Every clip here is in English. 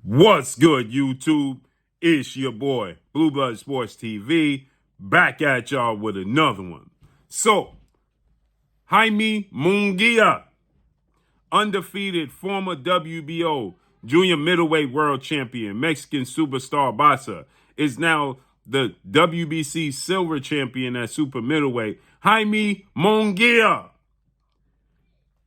What's good, YouTube? It's your boy, Blue Blood Sports TV, back at y'all with another one. So, Jaime Munguia, undefeated former WBO junior middleweight world champion, Mexican superstar boxer, is now the WBC silver champion at super middleweight. Jaime Munguia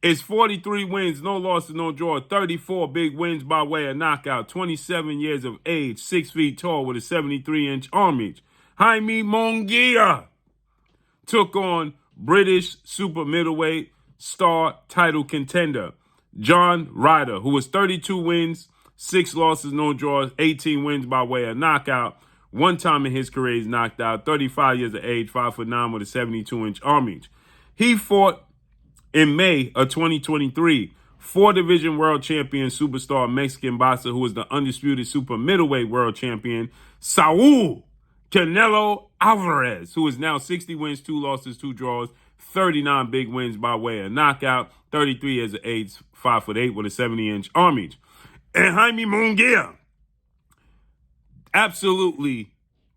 is 43 wins, no losses, no draw, 34 big wins by way of knockout, 27 years of age, 6 feet tall with a 73-inch arm reach. Jaime Munguia took on British super middleweight star title contender John Ryder, who was 32 wins, 6 losses, no draws, 18 wins by way of knockout. One time in his career he's knocked out, 35 years of age, 5'9" with a 72-inch arm reach. He fought in May of 2023, 4-division world champion superstar Mexican boxer who is the undisputed super middleweight world champion, Saul Canelo Alvarez, who is now 60 wins, 2 losses, 2 draws, 39 big wins by way of knockout, 33 years of age, 5'8" with a 70-inch arm reach. And Jaime Munguia absolutely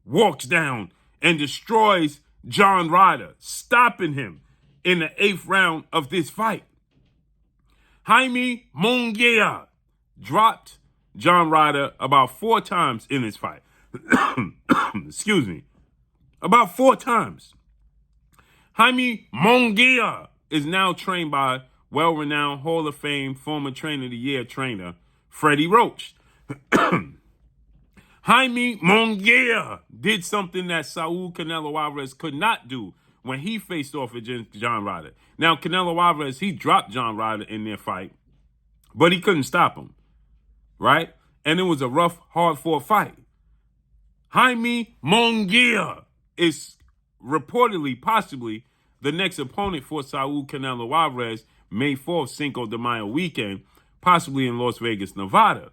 walks down and destroys John Ryder, stopping him in the 8th round of this fight. Jaime Munguia dropped John Ryder about 4 times in this fight. Excuse me. About 4 times. Jaime Munguia is now trained by well-renowned Hall of Fame former Trainer of the Year trainer, Freddie Roach. Jaime Munguia did something that Saul Canelo Alvarez could not do when he faced off against John Ryder. Now, Canelo Alvarez, he dropped John Ryder in their fight, but he couldn't stop him, right? And it was a rough, hard-fought fight. Jaime Munguia is reportedly, possibly, the next opponent for Saul Canelo Alvarez, May 4th, Cinco de Mayo weekend, possibly in Las Vegas, Nevada.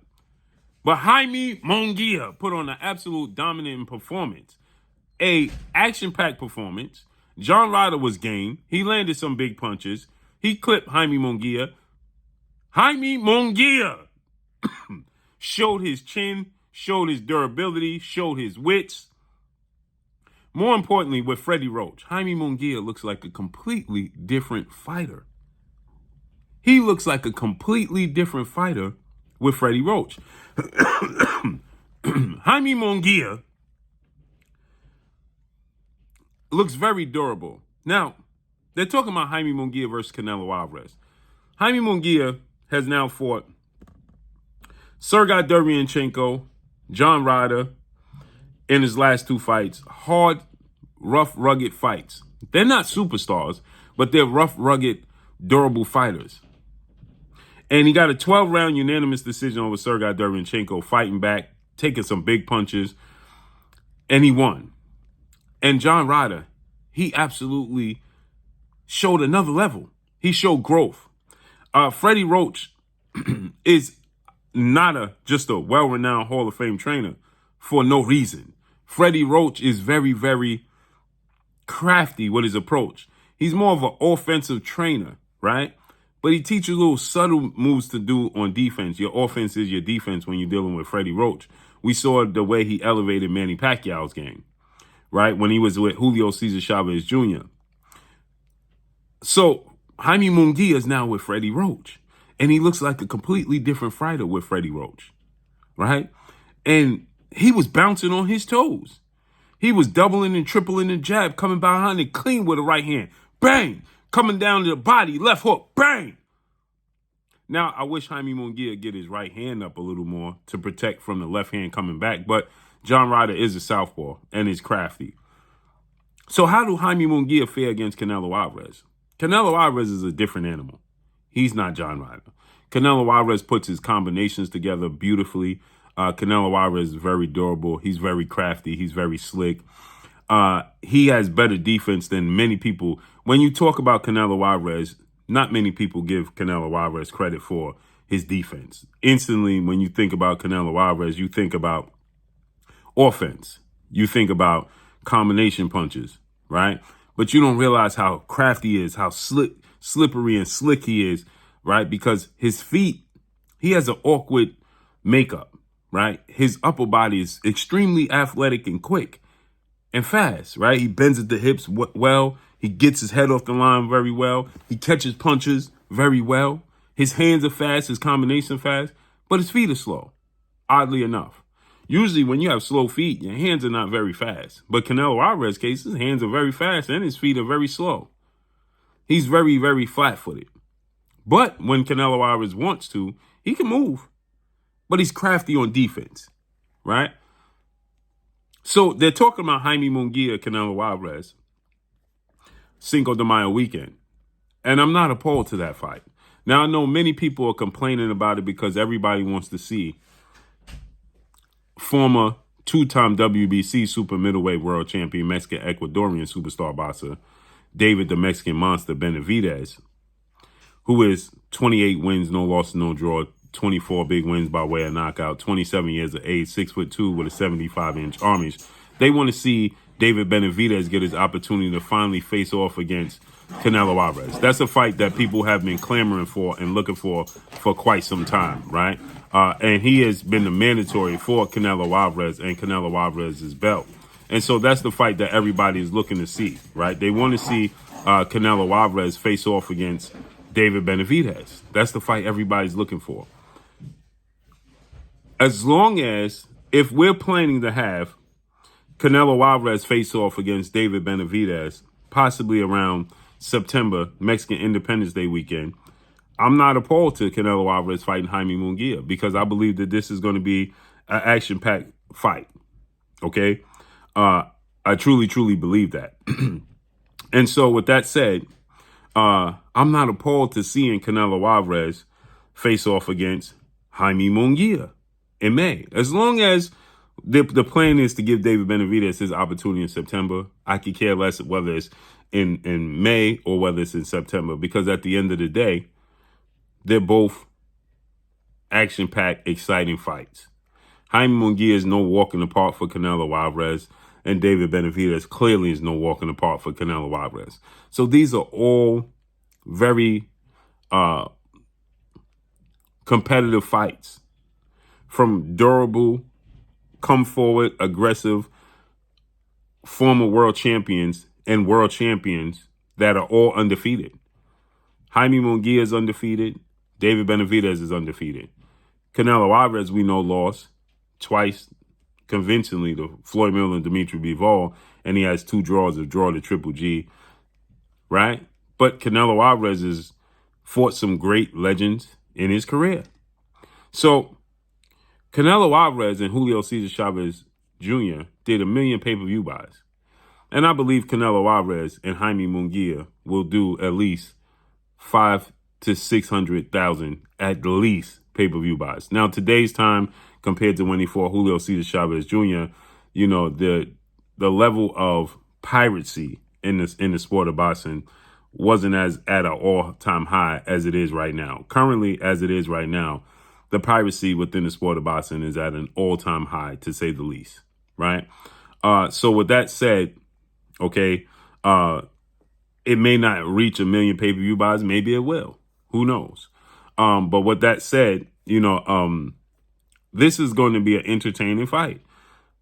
But Jaime Munguia put on an absolute dominant performance, a action-packed performance. John Ryder was game. He landed some big punches. He clipped Jaime Munguia. Jaime Munguia showed his chin, showed his durability, showed his wits. More importantly, with Freddie Roach, Jaime Munguia looks like a completely different fighter. He looks like a completely different fighter with Freddie Roach. Jaime Munguia looks very durable. Now, they're talking about Jaime Munguia versus Canelo Alvarez. Jaime Munguia has now fought Sergey Derevyanchenko, John Ryder in his last 2 fights. Hard, rough, rugged fights. They're not superstars, but they're rough, rugged, durable fighters. And he got a 12-round unanimous decision over Sergey Derevyanchenko, fighting back, taking some big punches, and he won. And John Ryder, he absolutely showed another level. He showed growth. Freddie Roach is not just a well-renowned Hall of Fame trainer for no reason. Freddie Roach is very, very crafty with his approach. He's more of an offensive trainer, right? But he teaches little subtle moves to do on defense. Your offense is your defense when you're dealing with Freddie Roach. We saw the way he elevated Manny Pacquiao's game, right, when he was with Julio Cesar Chavez Jr. So Jaime Munguia is now with Freddie Roach, and he looks like a completely different fighter with Freddie Roach, right? And he was bouncing on his toes. He was doubling and tripling the jab, coming behind and clean with a right hand. Bang! Coming down to the body, left hook, bang! Now, I wish Jaime Munguia get his right hand up a little more to protect from the left hand coming back, but John Ryder is a southpaw and is crafty. So how do Jaime Munguia fare against Canelo Alvarez? Canelo Alvarez is a different animal. He's not John Ryder. Canelo Alvarez puts his combinations together beautifully. Canelo Alvarez is very durable. He's very crafty. He's very slick. He has better defense than many people. When you talk about Canelo Alvarez, not many people give Canelo Alvarez credit for his defense. Instantly, when you think about Canelo Alvarez, you think about offense. You think about combination punches, right? But you don't realize how crafty he is, how slippery and slick he is, right? Because his feet, he has an awkward makeup, right? His upper body is extremely athletic and quick and fast, right? He bends at the hips well. He gets his head off the line very well. He catches punches very well. His hands are fast, his combination fast, but his feet are slow, oddly enough. Usually when you have slow feet, your hands are not very fast. But Canelo Alvarez's case, his hands are very fast and his feet are very slow. He's very, very flat-footed. But when Canelo Alvarez wants to, he can move. But he's crafty on defense, right? So they're talking about Jaime Munguia, Canelo Alvarez, Cinco de Mayo weekend. And I'm not opposed to that fight. Now, I know many people are complaining about it because everybody wants to see former two-time WBC super middleweight world champion, Mexican Ecuadorian superstar boxer, David the Mexican Monster Benavidez, who is 28 wins, no loss, no draw, 24 big wins by way of knockout, 27 years of age, 6'2" with a 75-inch arm. They want to see David Benavidez get his opportunity to finally face off against Canelo Alvarez. That's a fight that people have been clamoring for and looking for quite some time, right? And he has been the mandatory for Canelo Alvarez and Canelo Alvarez's belt. And so that's the fight that everybody is looking to see, right? They want to see Canelo Alvarez face off against David Benavidez. That's the fight everybody's looking for. As long as, if we're planning to have Canelo Alvarez face off against David Benavidez, possibly around September, Mexican Independence Day weekend, I'm not opposed to Canelo Alvarez fighting Jaime Munguia because I believe that this is going to be an action-packed fight, okay? I truly, truly believe that. And so with that said, I'm not opposed to seeing Canelo Alvarez face off against Jaime Munguia in May. As long as the plan is to give David Benavidez his opportunity in September, I could care less whether it's in May or whether it's in September, because at the end of the day, they're both action-packed, exciting fights. Jaime Munguia is no walk in the park for Canelo Alvarez, and David Benavidez clearly is no walk in the park for Canelo Alvarez. So these are all very competitive fights from durable, come forward, aggressive, former world champions and world champions that are all undefeated. Jaime Munguia is undefeated. David Benavidez is undefeated. Canelo Alvarez, we know, lost twice convincingly to Floyd Mayweather and Dimitri Bivol, and he has 2 draws, a draw to Triple G, right? But Canelo Alvarez has fought some great legends in his career. So Canelo Alvarez and Julio Cesar Chavez Jr. did 1 million pay-per-view buys. And I believe Canelo Alvarez and Jaime Munguia will do at least 500,000 to 600,000 at least pay-per-view buys. Now, today's time compared to when he fought Julio Cesar Chavez Jr., you know, the level of piracy in the sport of boxing wasn't as at an all-time high as it is right now. Currently, as it is right now, the piracy within the sport of boxing is at an all-time high, to say the least, right? So with that said, okay, it may not reach 1 million pay-per-view buys. Maybe it will. Who knows? But with that said, you know, this is going to be an entertaining fight.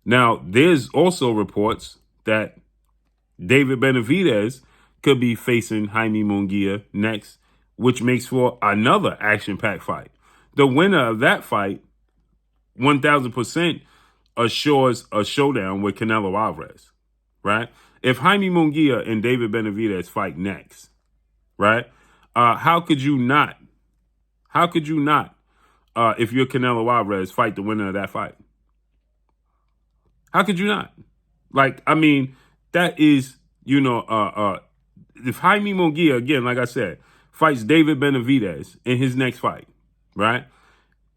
Now, there's also reports that David Benavidez could be facing Jaime Munguia next, which makes for another action-packed fight. The winner of that fight, 1,000%, assures a showdown with Canelo Alvarez, right? If Jaime Munguia and David Benavidez fight next, right? How could you not, if you're Canelo Alvarez, fight the winner of that fight? How could you not? Like, I mean, that is, you know, if Jaime Munguia, again, like I said, fights David Benavidez in his next fight, right?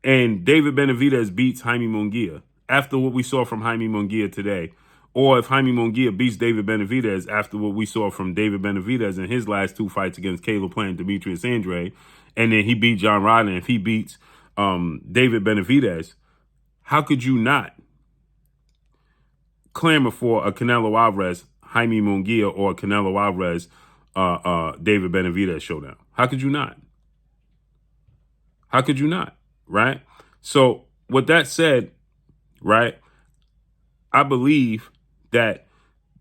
And David Benavidez beats Jaime Munguia after what we saw from Jaime Munguia today, or if Jaime Munguia beats David Benavidez after what we saw from David Benavidez in his last 2 fights against Caleb Plant and Demetrius Andrade, and then he beat John Ryder, and if he beats David Benavidez, how could you not clamor for a Canelo Alvarez, Jaime Munguia, or a Canelo Alvarez, David Benavidez showdown? How could you not? How could you not? Right? So with that said, right? I believe that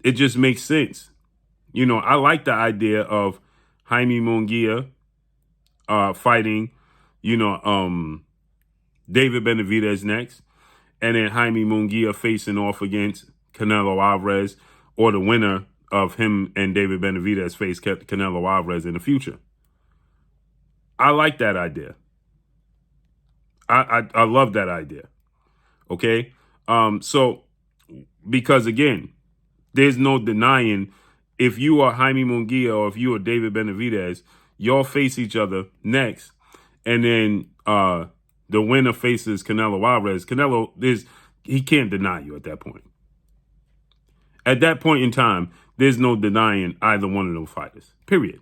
it just makes sense. You know, I like the idea of Jaime Munguia fighting, you know, David Benavidez next, and then Jaime Munguia facing off against Canelo Alvarez, or the winner of him and David Benavidez face Canelo Alvarez in the future. I like that idea. I love that idea. Okay. So because again, there's no denying if you are Jaime Munguia or if you are David Benavidez, y'all face each other next, and then the winner faces Canelo Alvarez. Canelo, he can't deny you at that point. At that point in time, there's no denying either one of those fighters, period.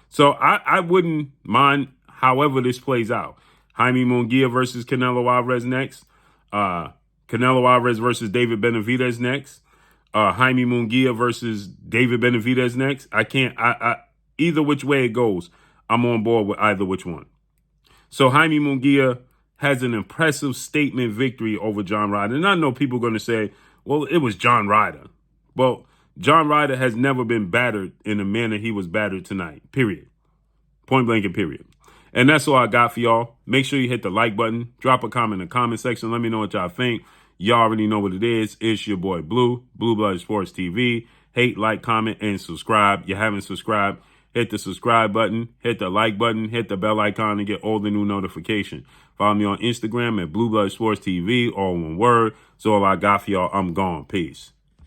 So I wouldn't mind however this plays out. Jaime Munguia versus Canelo Alvarez next. Canelo Alvarez versus David Benavidez next. Jaime Munguia versus David Benavidez next. Either which way it goes, I'm on board with either which one. So Jaime Munguia has an impressive statement victory over John Ryder. And I know people are going to say, well, it was John Ryder. Well, John Ryder has never been battered in the manner he was battered tonight, period. Point blank and period. And that's all I got for y'all. Make sure you hit the like button. Drop a comment in the comment section. Let me know what y'all think. Y'all already know what it is. It's your boy Blue, Blue Blood Sports TV. Hate, like, comment, and subscribe. You haven't subscribed, hit the subscribe button, hit the like button, hit the bell icon to get all the new notifications. Follow me on Instagram at Blue Blood Sports TV, all one word. So all I got for y'all. I'm gone. Peace.